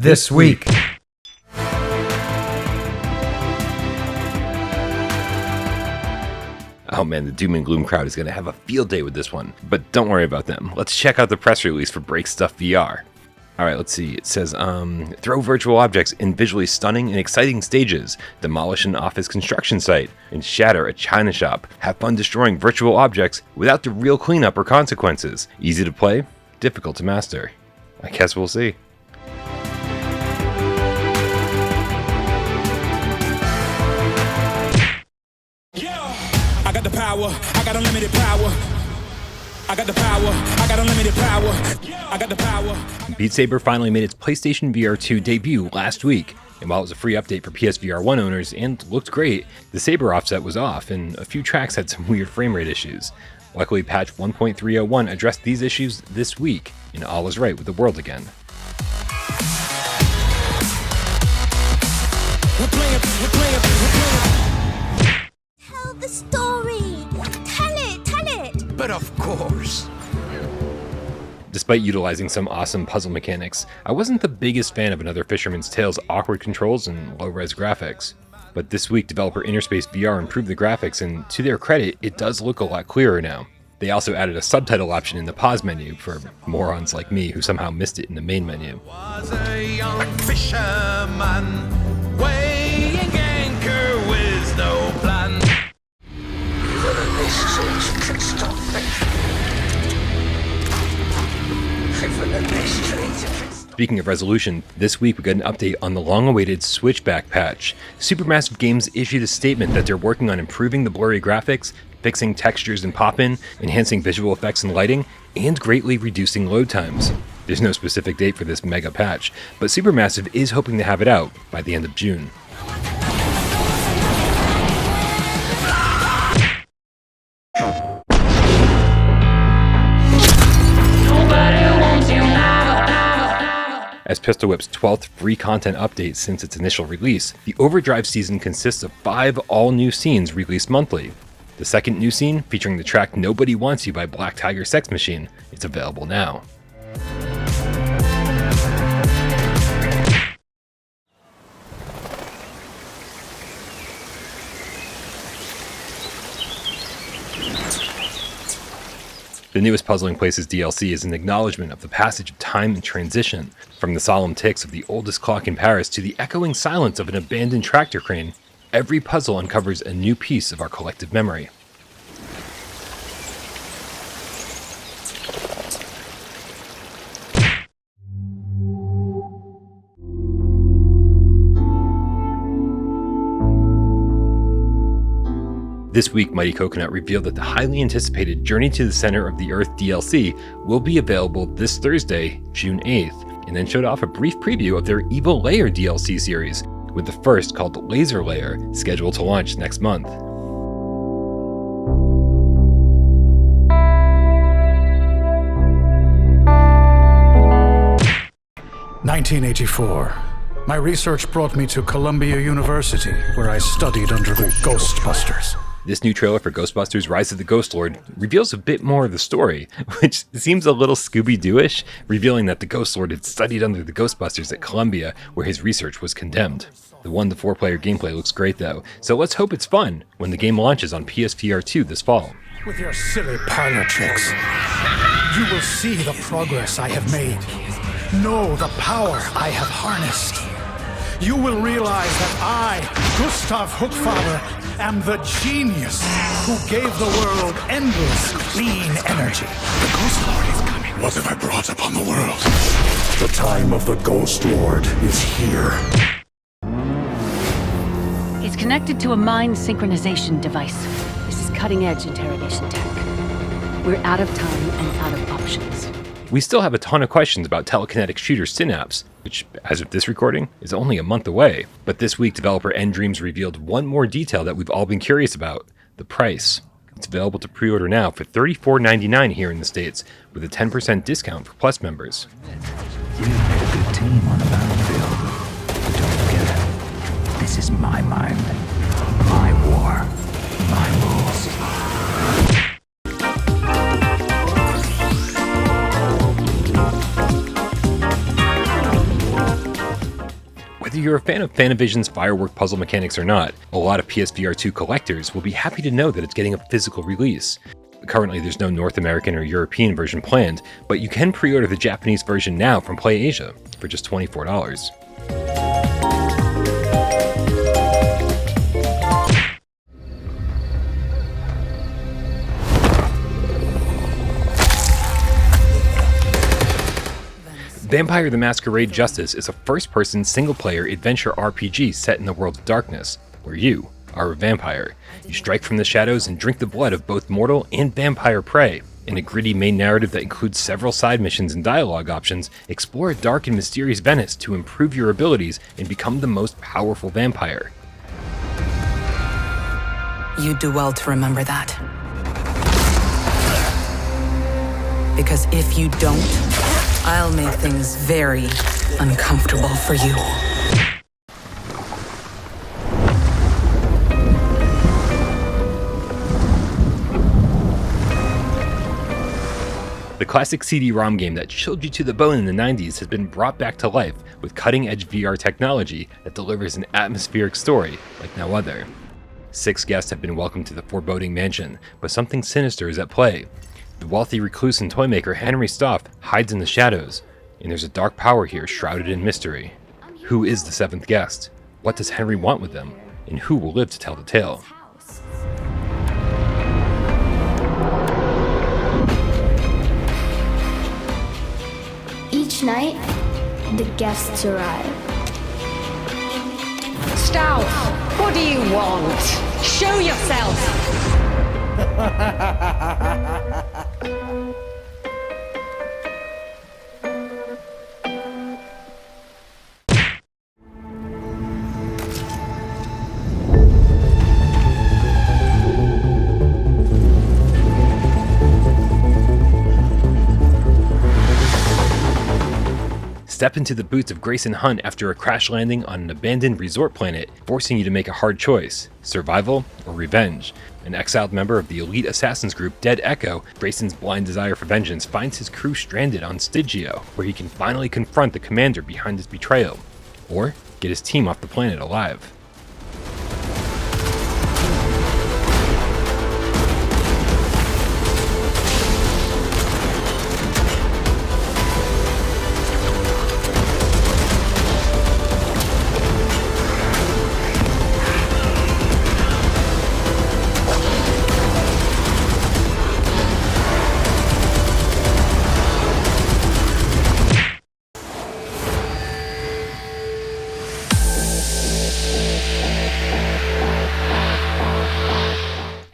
This week. Oh man, the doom and gloom crowd is going to have a field day with this one. But don't worry about them. Let's check out the press release for Break Stuff VR. Alright, let's see. It says, throw virtual objects in visually stunning and exciting stages, demolish an office construction site, and shatter a china shop. Have fun destroying virtual objects without the real cleanup or consequences. Easy to play, difficult to master. I guess we'll see. I got the power, I got unlimited power. I got the power, I got unlimited power. I got the power. Beat Saber finally made its PlayStation VR2 debut last week, and while it was a free update for PSVR1 owners and looked great, the Saber offset was off, and a few tracks had some weird frame rate issues. Luckily, patch 1.301 addressed these issues this week, and all is right with the world again. We're playing. Tell the story! Tell it! But of course. Despite utilizing some awesome puzzle mechanics, I wasn't the biggest fan of another Fisherman's Tale's awkward controls and low-res graphics. But this week, developer Interspace VR improved the graphics, and to their credit, it does look a lot clearer now. They also added a subtitle option in the pause menu for morons like me who somehow missed it in the main menu. Was a young fisherman weighing anchor with no plan. Speaking of resolution, this week we got an update on the long-awaited SWITCHBACK patch. Supermassive Games issued a statement that they're working on improving the blurry graphics, fixing textures and pop-in, enhancing visual effects and lighting, and greatly reducing load times. There's no specific date for this mega patch, but Supermassive is hoping to have it out by the end of June. As Pistol Whip's 12th free content update since its initial release, the Overdrive season consists of 5 all-new scenes released monthly. The second new scene, featuring the track Nobody Wants You by Black Tiger Sex Machine, is available now. The newest Puzzling Places DLC is an acknowledgement of the passage of time and transition, from the solemn ticks of the oldest clock in Paris to the echoing silence of an abandoned tractor crane. Every puzzle uncovers a new piece of our collective memory. This week, Mighty Coconut revealed that the highly anticipated Journey to the Center of the Earth DLC will be available this Thursday, June 8th, and then showed off a brief preview of their Evil Layer DLC series, with the first called Laser Layer scheduled to launch next month. "1984. My research brought me to Columbia University, where I studied under the Ghostbusters. This new trailer for Ghostbusters Rise of the Ghost Lord reveals a bit more of the story, which seems a little Scooby-Doo-ish, revealing that the Ghost Lord had studied under the Ghostbusters at Columbia, where his research was condemned. The 1 to 4 player gameplay looks great though, so let's hope it's fun when the game launches on PSVR2 this fall. With your silly parlor tricks, you will see the progress I have made. Know the power I have harnessed. You will realize that I, Gustav Hookfather, am the genius who gave the world endless clean energy. The Ghost Lord is coming. What have I brought upon the world? The time of the Ghost Lord is here. He's connected to a mind synchronization device. This is cutting-edge interrogation tech. We're out of time and out of options. We still have a ton of questions about telekinetic shooter Synapse, which, as of this recording, is only a month away. But this week, developer N-Dreams revealed one more detail that we've all been curious about: the price. It's available to pre-order now for $34.99 here in the States, with a 10% discount for Plus members. You made a good team on the battlefield, but don't forget, this is my mind, my war, my rules. you're a fan of Fantavision's firework puzzle mechanics or not, a lot of PSVR2 collectors will be happy to know that it's getting a physical release. Currently, there's no North American or European version planned, but you can pre-order the Japanese version now from PlayAsia for just $24. Vampire the Masquerade Justice is a first-person single-player adventure RPG set in the world of darkness, where you are a vampire. You strike from the shadows and drink the blood of both mortal and vampire prey. In a gritty main narrative that includes several side missions and dialogue options, explore a dark and mysterious Venice to improve your abilities and become the most powerful vampire. You do well to remember that. Because if you don't, I'll make things very uncomfortable for you. The classic CD-ROM game that chilled you to the bone in the 90s has been brought back to life with cutting-edge VR technology that delivers an atmospheric story like no other. 6 guests have been welcomed to the foreboding mansion, but something sinister is at play. The wealthy recluse and toymaker Henry Stoff hides in the shadows, and there's a dark power here shrouded in mystery. Who is the 7th guest? What does Henry want with them? And who will live to tell the tale? Each night, the guests arrive. Stout, what do you want? Show yourself! Step into the boots of Grayson Hunt after a crash landing on an abandoned resort planet, forcing you to make a hard choice: survival or revenge. An exiled member of the elite assassins group Dead Echo, Grayson's blind desire for vengeance finds his crew stranded on Stygia, where he can finally confront the commander behind his betrayal, or get his team off the planet alive.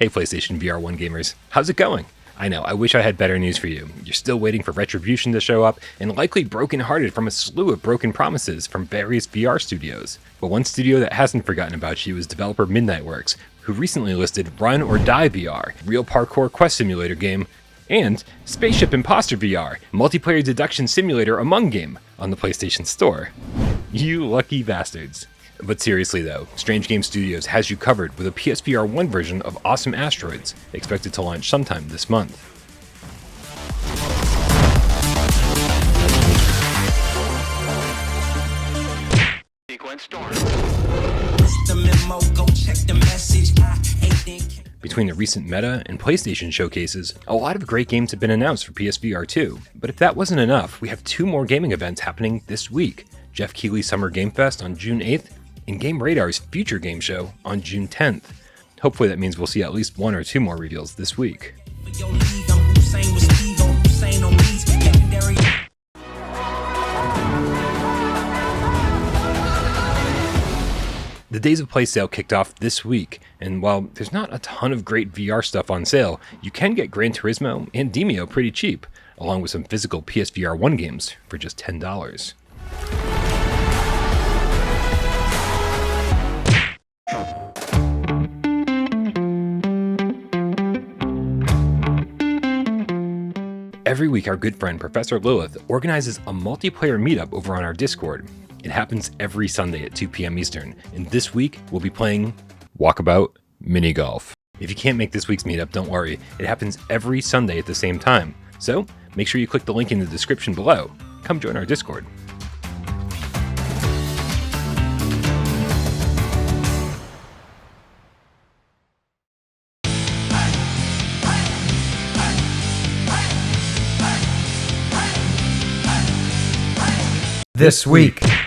Hey PlayStation VR1 gamers, how's it going? I know, I wish I had better news for you. You're still waiting for Retribution to show up, and likely brokenhearted from a slew of broken promises from various VR studios. But one studio that hasn't forgotten about you is developer Midnight Works, who recently listed Run or Die VR, real parkour quest simulator game, and Spaceship Imposter VR, multiplayer deduction simulator among game, on the PlayStation Store. You lucky bastards. But seriously though, Strange Game Studios has you covered with a PSVR1 version of Awesome Asteroids, expected to launch sometime this month. Between the recent Meta and PlayStation showcases, a lot of great games have been announced for PSVR2. But if that wasn't enough, we have 2 more gaming events happening this week: Jeff Keighley's Summer Game Fest on June 8th, and Game Radar's Future Game Show on June 10th. Hopefully that means we'll see at least 1 or 2 more reveals this week. The Days of Play sale kicked off this week, and while there's not a ton of great VR stuff on sale, you can get Gran Turismo and Demeo pretty cheap, along with some physical PSVR1 games for just $10. Every week, our good friend Professor Lilith organizes a multiplayer meetup over on our Discord. It happens every Sunday at 2 p.m. Eastern, and this week we'll be playing Walkabout Mini Golf. If you can't make this week's meetup, don't worry, it happens every Sunday at the same time. So make sure you click the link in the description below. Come join our Discord. This week.